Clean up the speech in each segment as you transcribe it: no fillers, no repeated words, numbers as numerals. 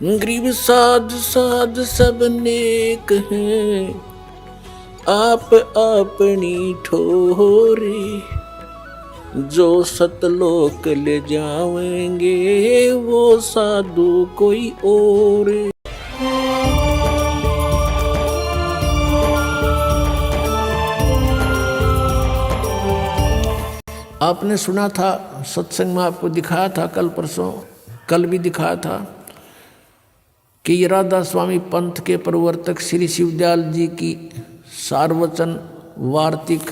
गरीब साध साध सब नेक हैं, आप अपनी ठोरे, जो सतलोक ले जाएंगे वो साधु कोई और। आपने सुना था, सत्संग में आपको दिखाया था, कल भी दिखाया था कि ये राधा स्वामी पंथ के प्रवर्तक श्री शिवदयाल जी की सारवचन वार्तिक,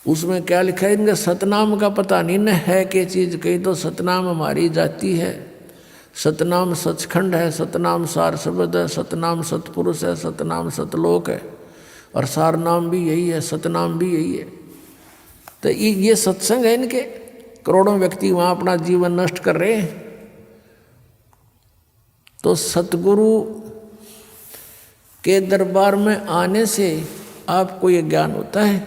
उसमें क्या लिखा है, इनका सतनाम का पता नहीं न है क्या चीज़। कहीं तो सतनाम हमारी जाति है, सतनाम सचखंड है, सतनाम सार शब्द है, सतनाम सतपुरुष है, सतनाम सतलोक है, और सार नाम भी यही है, सतनाम भी यही है। तो ये सत्संग है इनके। करोड़ों व्यक्ति वहाँ अपना जीवन नष्ट कर रहे हैं। तो सतगुरु के दरबार में आने से आपको ये ज्ञान होता है।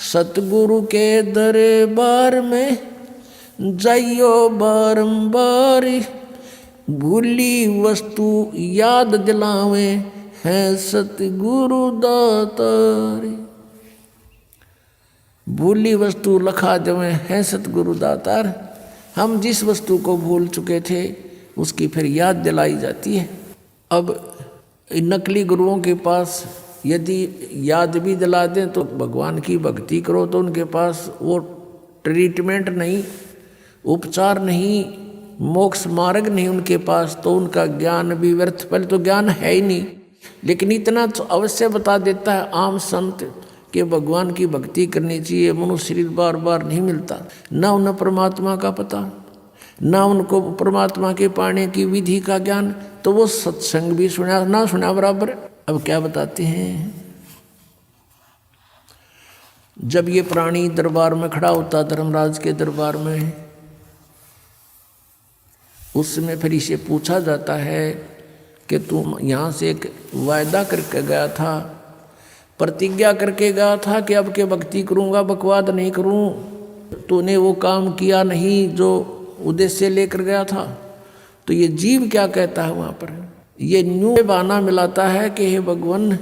सतगुरु के दरबार में जाइयो बारंबार, भूली वस्तु याद दिलावे हैं सतगुरु दातारी। भूली वस्तु लखा जमे हैं सतगुरु दातार। हम जिस वस्तु को भूल चुके थे उसकी फिर याद दिलाई जाती है। अब नकली गुरुओं के पास यदि याद भी दिला दें तो भगवान की भक्ति करो तो उनके पास वो ट्रीटमेंट नहीं, उपचार नहीं, मोक्ष मार्ग नहीं उनके पास, तो उनका ज्ञान भी व्यर्थ। पहले तो ज्ञान है ही नहीं, लेकिन इतना तो अवश्य बता देता है आम संत कि भगवान की भक्ति करनी चाहिए। मनुष्य शरीर बार बार नहीं मिलता, ना उन्हें परमात्मा का पता, ना उनको परमात्मा के पाने की विधि का ज्ञान, तो वो सत्संग भी सुना ना सुना बराबर। अब क्या बताते हैं, जब ये प्राणी दरबार में खड़ा होता, धर्मराज के दरबार में, उसमें फिर इसे पूछा जाता है कि तुम यहाँ से एक वायदा करके गया था, प्रतिज्ञा करके गया था कि अब के भक्ति करूँगा, बकवाद नहीं करूँ, तूने वो काम किया नहीं जो उद्देश्य लेकर गया था। तो ये जीव क्या कहता है वहाँ पर, ये न्यू बहाना मिलाता है कि हे भगवान,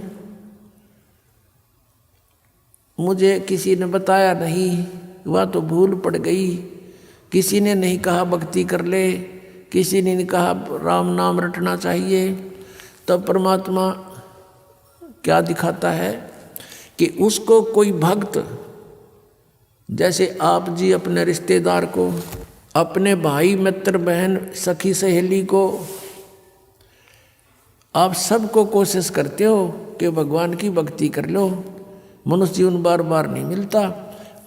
मुझे किसी ने बताया नहीं, वह तो भूल पड़ गई, किसी ने नहीं कहा भक्ति कर ले, किसी ने नहीं कहा राम नाम रटना चाहिए। तब परमात्मा क्या दिखाता है कि उसको कोई भक्त, जैसे आप जी अपने रिश्तेदार को, अपने भाई मित्र बहन सखी सहेली को, आप सबको कोशिश करते हो कि भगवान की भक्ति कर लो, मनुष्य जीवन बार बार नहीं मिलता,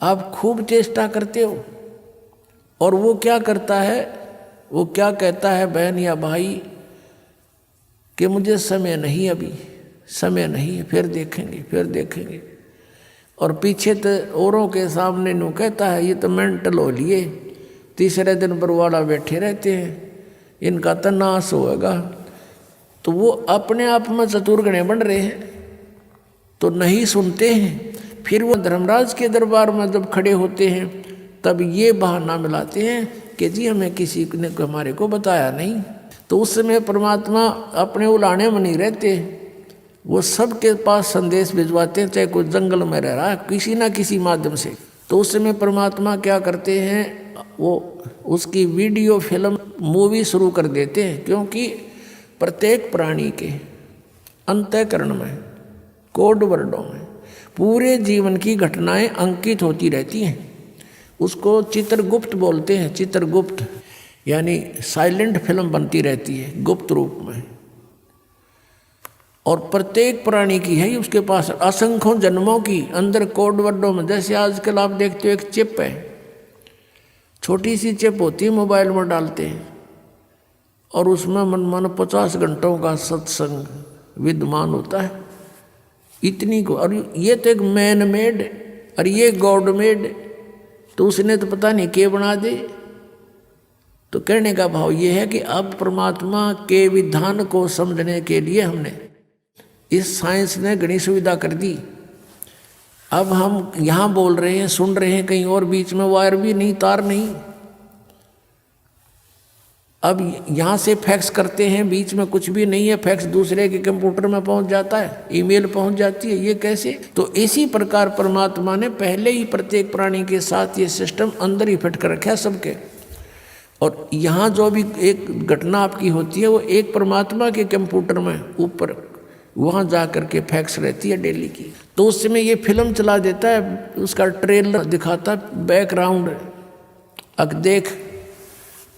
आप खूब चेष्टा करते हो, और वो क्या करता है, वो क्या कहता है बहन या भाई कि मुझे समय नहीं, अभी समय नहीं है, फिर देखेंगे फिर देखेंगे, और पीछे तो औरों के सामने नु कहता है ये तो मेंटल हो लिए, तीसरे दिन बरवाड़ा बैठे रहते हैं, इनका तो नाश होगा। तो वो अपने आप में चतुर्गणे बन रहे हैं, तो नहीं सुनते हैं। फिर वो धर्मराज के दरबार में जब खड़े होते हैं तब ये बहाना मिलाते हैं कि जी हमें किसी ने हमारे को बताया नहीं। तो उस समय परमात्मा अपने उलाने में नहीं रहते, वो सबके पास संदेश भिजवाते हैं, चाहे कोई जंगल में रह रहा है किसी ना किसी माध्यम से। तो उस समय परमात्मा क्या करते हैं, वो उसकी वीडियो फिल्म मूवी शुरू कर देते हैं, क्योंकि प्रत्येक प्राणी के अंतःकरण में, कोड वर्डों में पूरे जीवन की घटनाएं अंकित होती रहती हैं। उसको चित्रगुप्त बोलते हैं, चित्रगुप्त यानी साइलेंट फिल्म बनती रहती है गुप्त रूप में, और प्रत्येक प्राणी की है उसके पास असंख्यों जन्मों की अंदर कोड वर्डों में। जैसे आजकल आप देखते हो एक चिप है, छोटी सी चिप होती है, मोबाइल में डालते हैं और उसमें मन 50 घंटों का सत्संग विद्यमान होता है, इतनी को। और ये तो एक मैन मेड और ये गॉड मेड, तो उसने तो पता नहीं क्या बना दे। तो कहने का भाव ये है कि अब परमात्मा के विधान को समझने के लिए हमने इस साइंस ने घनी सुविधा कर दी। अब हम यहाँ बोल रहे हैं, सुन रहे हैं, कहीं और बीच में वायर भी नहीं, तार नहीं। अब यहाँ से फैक्स करते हैं, बीच में कुछ भी नहीं है, फैक्स दूसरे के कंप्यूटर में पहुँच जाता है, ईमेल पहुँच जाती है, ये कैसे? तो इसी प्रकार परमात्मा ने पहले ही प्रत्येक प्राणी के साथ ये सिस्टम अंदर ही फिट कर रखा है सबके। और यहाँ जो भी एक घटना आपकी होती है वो एक परमात्मा के कंप्यूटर में ऊपर वहाँ जा कर के फैक्स रहती है डेली की। तो उस समय ये फिल्म चला देता है, उसका ट्रेलर दिखाता है, बैकग्राउंड, अब देख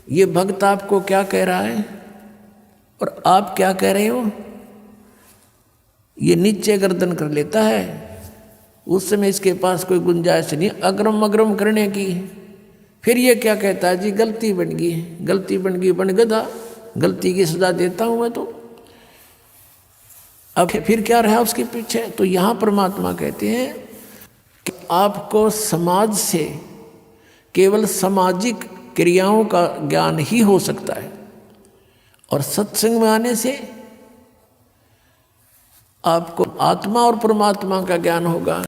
ये भक्त आपको क्या कह रहा है और आप क्या कह रहे हो। ये नीचे गर्दन कर लेता है। उस समय इसके पास कोई गुंजाइश नहीं अग्रम अग्रम करने की। फिर ये क्या कहता है, जी गलती बन गई, गलती बन गई, बन गधा, गलती की सजा देता हूं मैं तो। अब फिर क्या रहा उसके पीछे? तो यहाँ परमात्मा कहते हैं कि आपको समाज से केवल सामाजिक क्रियाओं का ज्ञान ही हो सकता है, और सत्संग में आने से आपको आत्मा और परमात्मा का ज्ञान होगा।